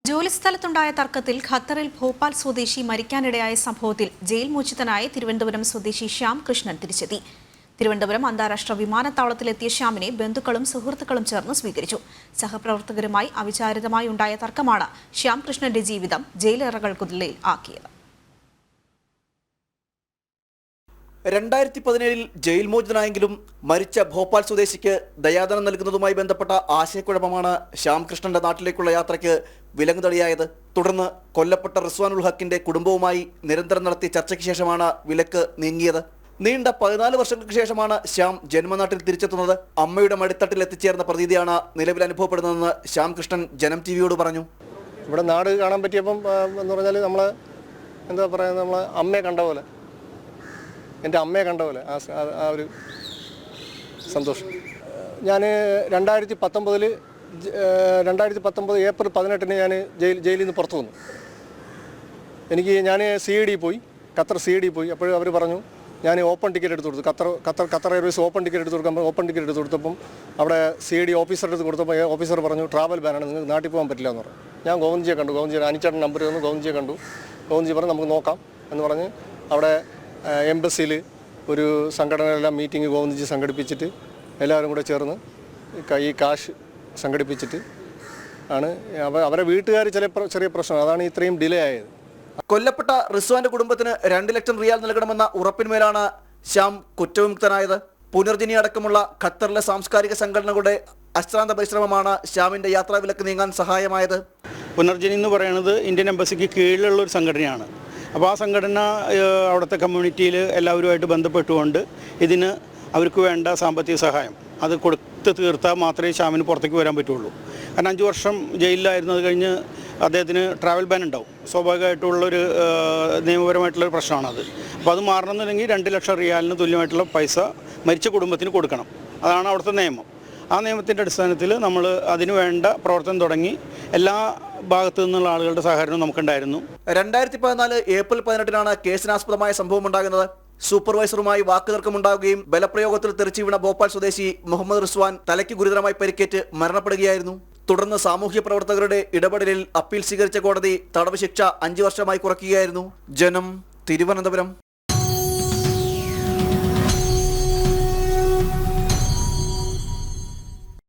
ജോലിസ്ഥലത്തുണ്ടായ തർക്കത്തിൽ ഖത്തറിൽ ഭോപ്പാൽ സ്വദേശി മരിക്കാനിടയായ സംഭവത്തിൽ ജയിൽ മോചിതനായ തിരുവനന്തപുരം സ്വദേശി ശ്യാം കൃഷ്ണൻ തിരിച്ചെത്തി. തിരുവനന്തപുരം അന്താരാഷ്ട്ര വിമാനത്താവളത്തിലെത്തിയ ശ്യാമിനെ ബന്ധുക്കളും സുഹൃത്തുക്കളും ചേർന്ന് സ്വീകരിച്ചു. സഹപ്രവർത്തകരുമായി അവിചാരിതമായി ഉണ്ടായ തർക്കമാണ് ശ്യാം കൃഷ്ണന്റെ ജീവിതം ജയിലറകൾക്കുള്ളിൽ ആക്കിയത്. 2017 ജയിൽ മോചിതനായെങ്കിലും മരിച്ച ഭോപ്പാൽ സ്വദേശിക്ക് ദയാദനം നൽകുന്നതുമായി ബന്ധപ്പെട്ട ആശയക്കുഴപ്പമാണ് ശ്യാംകൃഷ്ണന്റെ നാട്ടിലേക്കുള്ള യാത്രയ്ക്ക് വിലങ്ങുതടിയായത്. തുടർന്ന് കൊല്ലപ്പെട്ട റിസ്വാനുൽ ഹക്കിന്റെ കുടുംബവുമായി നിരന്തരം നടത്തിയ ചർച്ചയ്ക്ക് ശേഷമാണ് വിലക്ക് നീങ്ങിയത്. നീണ്ട 14 വർഷങ്ങൾക്ക് ശേഷമാണ് ശ്യാം ജന്മനാട്ടിൽ തിരിച്ചെത്തുന്നത്. അമ്മയുടെ മടിത്തട്ടിൽ എത്തിച്ചേർന്ന പ്രതീതിയാണ് നിലവിൽ അനുഭവപ്പെടുന്നതെന്ന് ശ്യാംകൃഷ്ണൻ ജനം ടിവിയോട് പറഞ്ഞു. ഇവിടെ നാട് കാണാൻ പറ്റിയപ്പം എന്ന് പറഞ്ഞാൽ നമ്മൾ എന്താ പറയുക, നമ്മളെ അമ്മയെ കണ്ട പോലെ, എൻ്റെ അമ്മയെ കണ്ട പോലെ ആ ഒരു സന്തോഷം. ഞാൻ 2019 ഏപ്രിൽ 18 ഞാൻ ജയിലിൽ നിന്ന് പുറത്തു വന്നു. ഞാൻ CID പോയി, ഖത്തർ CID പോയി. അപ്പോഴും അവർ പറഞ്ഞു ഞാൻ ഓപ്പൺ ടിക്കറ്റ് എടുത്ത് കൊടുത്തു. ഖത്തർ എയർവേസ് ഓപ്പൺ ടിക്കറ്റ് എടുത്ത് കൊടുക്കുമ്പോൾ ഓപ്പൺ ടിക്കറ്റ് എടുത്ത് കൊടുത്തപ്പം അവിടെ CID ഓഫീസറുടെ അടുത്ത് കൊടുത്തപ്പോൾ ഓഫീസർ പറഞ്ഞു ട്രാവൽ ബാനാണ്, നിങ്ങൾക്ക് നാട്ടിൽ പോകാൻ പറ്റില്ല എന്ന് പറഞ്ഞു. ഞാൻ ഗോവിന്ദ്ജിയെ കണ്ടു. ഗോവിന്ദ്ജിയുടെ അനിച്ചേട്ടൻ നമ്പർ തന്നു. ഗോവിന്ദ്ജിയെ കണ്ടു. ഗോവിന്ദ്ജി പറഞ്ഞു നമുക്ക് നോക്കാം എന്ന് പറഞ്ഞ് അവിടെ എംബസിയിൽ ഒരു സംഘടനയെല്ലാം മീറ്റിംഗ് ഗോവിന്ദ്ജി സംഘടിപ്പിച്ചിട്ട് എല്ലാവരും കൂടെ ചേർന്ന് ഈ കാശ് സംഘടിപ്പിച്ചിട്ട് ആണ് അവരെ വീട്ടുകാർ ചെറിയ പ്രശ്നം, അതാണ് ഇത്രയും ഡിലേ ആയത്. കൊല്ലപ്പെട്ട റിസ്വാന്റെ കുടുംബത്തിന് 2 ലക്ഷം റിയാൽ നൽകണമെന്ന ഉറപ്പിന്മേലാണ് ശ്യാം കുറ്റവിമുക്തനായത്. പുനർജനി അടക്കമുള്ള ഖത്തറിലെ സാംസ്കാരിക സംഘടനകളുടെ അശ്രാന്ത പരിശ്രമമാണ് ശ്യാമിന്റെ യാത്രാവിലക്ക് നീങ്ങാൻ സഹായമായത്. പുനർജനി എന്ന് പറയുന്നത് ഇന്ത്യൻ എംബസിക്ക് കീഴിലുള്ള ഒരു സംഘടനയാണ്. അപ്പോൾ ആ സംഘടന അവിടുത്തെ കമ്മ്യൂണിറ്റിയിൽ എല്ലാവരുമായിട്ട് ബന്ധപ്പെട്ടുകൊണ്ട് ഇതിന് അവർക്ക് വേണ്ട സാമ്പത്തിക സഹായം അത് കൊടുത്ത് തീർത്താൽ മാത്രമേ ശ്യാമിന് പുറത്തേക്ക് വരാൻ പറ്റുള്ളൂ. കാരണം 5 വർഷം ജയിലിലായിരുന്നു. അത് കഴിഞ്ഞ് അദ്ദേഹത്തിന് ട്രാവൽ ബാൻ ഉണ്ടാവും. സ്വാഭാവികമായിട്ടുള്ളൊരു നിയമപരമായിട്ടുള്ളൊരു പ്രശ്നമാണത്. അപ്പോൾ അത് മാറണമെന്നുണ്ടെങ്കിൽ 2 ലക്ഷം റിയാലിന് തുല്യമായിട്ടുള്ള പൈസ മരിച്ച കുടുംബത്തിന് കൊടുക്കണം. അതാണ് അവിടുത്തെ നിയമം. ആ നിയമത്തിൻ്റെ അടിസ്ഥാനത്തിൽ നമ്മൾ അതിനു വേണ്ട പ്രവർത്തനം തുടങ്ങി. എല്ലാ ഭാഗത്തു നിന്നുള്ള ആളുകളുടെ സഹകരണം നമുക്കുണ്ടായിരുന്നു. 2014 ഏപ്രിൽ 18 കേസിനാസ്പദമായ സംഭവം ഉണ്ടാകുന്നത്. സൂപ്പർവൈസറുമായി വാക്കുതർക്കമുണ്ടാവുകയും ബലപ്രയോഗത്തിൽ തെറിച്ചു വീണ ഭോപ്പാൽ സ്വദേശി മുഹമ്മദ് റിസ്വാൻ തലയ്ക്ക് ഗുരുതരമായി പരിക്കേറ്റ് മരണപ്പെടുകയായിരുന്നു. തുടർന്ന് സാമൂഹ്യ പ്രവർത്തകരുടെ ഇടപെടലിൽ അപ്പീൽ സ്വീകരിച്ച കോടതി തടവ് ശിക്ഷ 5 വർഷമായി കുറയ്ക്കുകയായിരുന്നു. ജനം, തിരുവനന്തപുരം.